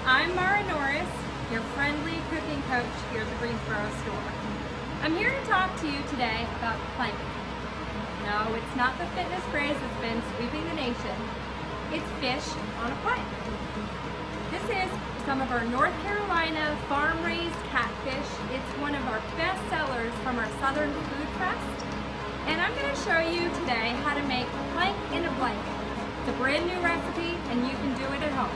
I'm Mara Norris, your friendly cooking coach here at the Greensboro store. I'm here to talk to you today about planking. No, it's not the fitness craze that's been sweeping the nation. It's fish on a plank. This is some of our North Carolina farm-raised catfish. It's one of our best sellers from our Southern Food Fest. And I'm going to show you today how to make plank in a blanket. It's a brand new recipe and you can do it at home.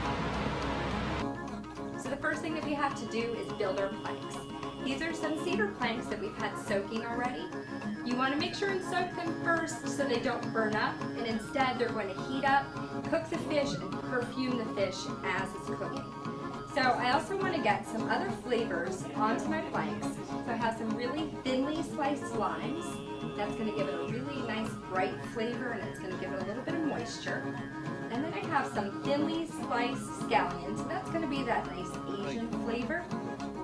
So the first thing that we have to do is build our planks. These are some cedar planks that we've had soaking already. You want to make sure and soak them first so they don't burn up, and instead they're going to heat up, cook the fish, and perfume the fish as it's cooking. So I also want to get some other flavors onto my planks. So I have some really thinly sliced limes. That's going to give it a really nice bright flavor, and it's going to give it a little bit of moisture. And then I have some thinly sliced scallions. That's going to be that nice Asian flavor,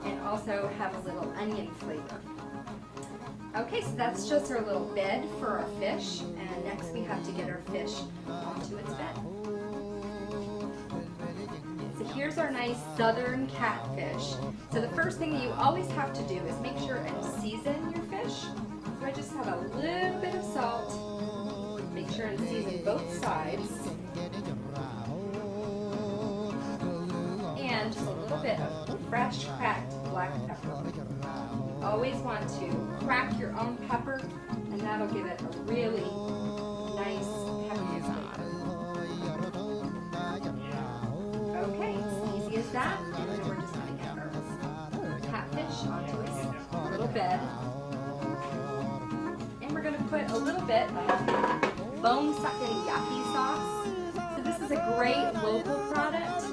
and also have a little onion flavor. Okay, so that's just our little bed for our fish, and next we have to get our fish onto its bed. So here's our nice southern catfish. So the first thing that you always have to do is make sure and season your fish. So I just have a little bit of salt. Make sure and season both sides. And just a little bit of fresh cracked black pepper. Always want to crack your own pepper, and that'll give it a really nice peppery flavor. Okay, it's easy as that. And then we're just going to get our catfish onto its little bed. And we're going to put a little bit of bone-sucking yaki sauce. So this is a great local product,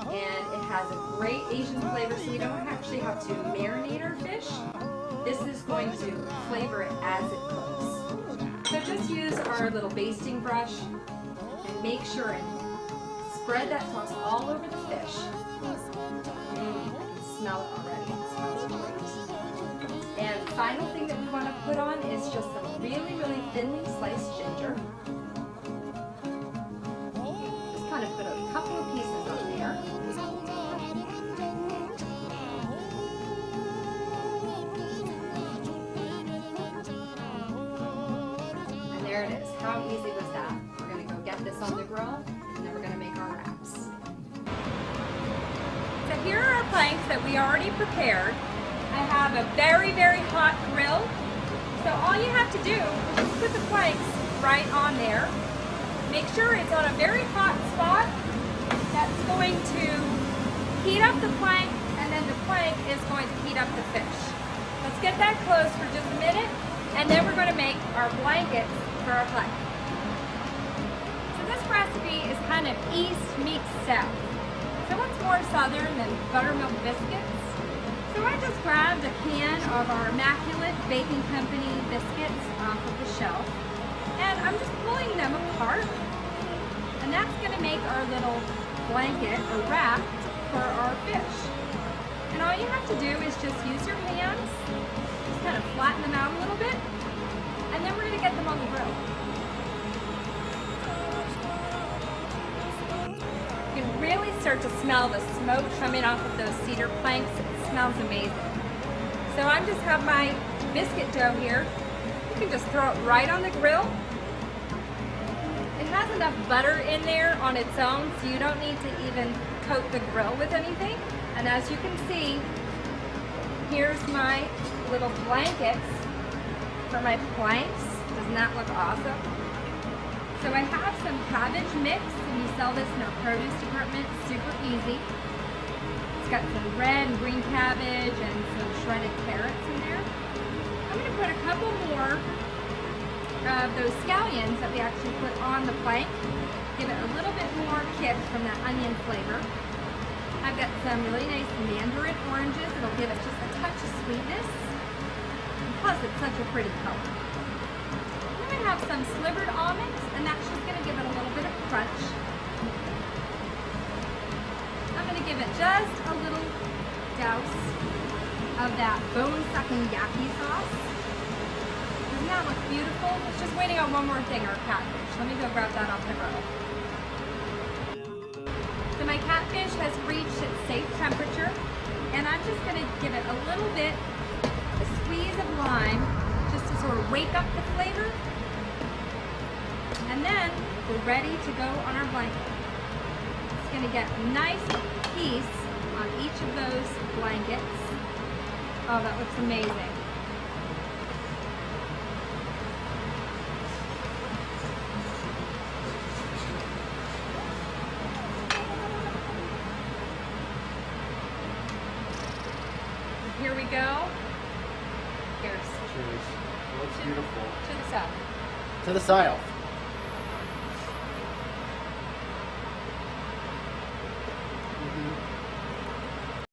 and it has a great Asian flavor, so we don't actually have to marinate our fish. This is going to flavor it as it cooks. So just use our little basting brush and make sure and spread that sauce all over the fish. I can smell it already. It smells great. And final thing that we want to put on is just some really, really thinly sliced ginger. Just kind of put a couple of pieces on there. And there it is. How easy was that? We're going to go get this on the grill, and then we're going to make our wraps. So here are our planks that we already prepared. I have a very, very hot grill. So all you have to do is put the planks right on there. Make sure it's on a very hot spot. That's going to heat up the plank, and then the plank is going to heat up the fish. Let's get that close for just a minute, and then we're going to make our blankets for our plank. So this recipe is kind of east meets south. So what's more southern than buttermilk biscuits? So I just grabbed a can of our Immaculate Baking Company biscuits off of the shelf, and I'm just pulling them apart, and that's going to make our little blanket or wrap for our fish. And all you have to do is just use your hands, just kind of flatten them out a little bit, and then we're going to get them on the grill. You can really start to smell the smoke coming off of those cedar planks. It smells amazing. So I just have my biscuit dough here. You can just throw it right on the grill. It has enough butter in there on its own, so you don't need to even coat the grill with anything. And as you can see, here's my little blankets for my planks. Doesn't that look awesome? So I have some cabbage mix, and you sell this in our produce department. Super easy. It's got some red and green cabbage and some shredded carrots in there. I'm going to put a couple more of those scallions that we actually put on the plank. Give it a little bit more kick from that onion flavor. I've got some really nice mandarin oranges. It'll give it just a touch of sweetness. And plus, it's such a pretty color. I have some slivered almonds, and that's just going to give it a little bit of crunch. I'm going to give it just a little douse of that bone-sucking yaki sauce. Doesn't that look beautiful? It's just waiting on one more thing, our catfish. Let me go grab that off the grill. So my catfish has reached its temperature. And I'm just gonna give it a little bit, a squeeze of lime, just to sort of wake up the flavor. And then we're ready to go on our blanket. It's gonna get a nice piece on each of those blankets. Oh, that looks amazing. Here we go. Cheers. Cheers. It looks beautiful. To the south. To the south.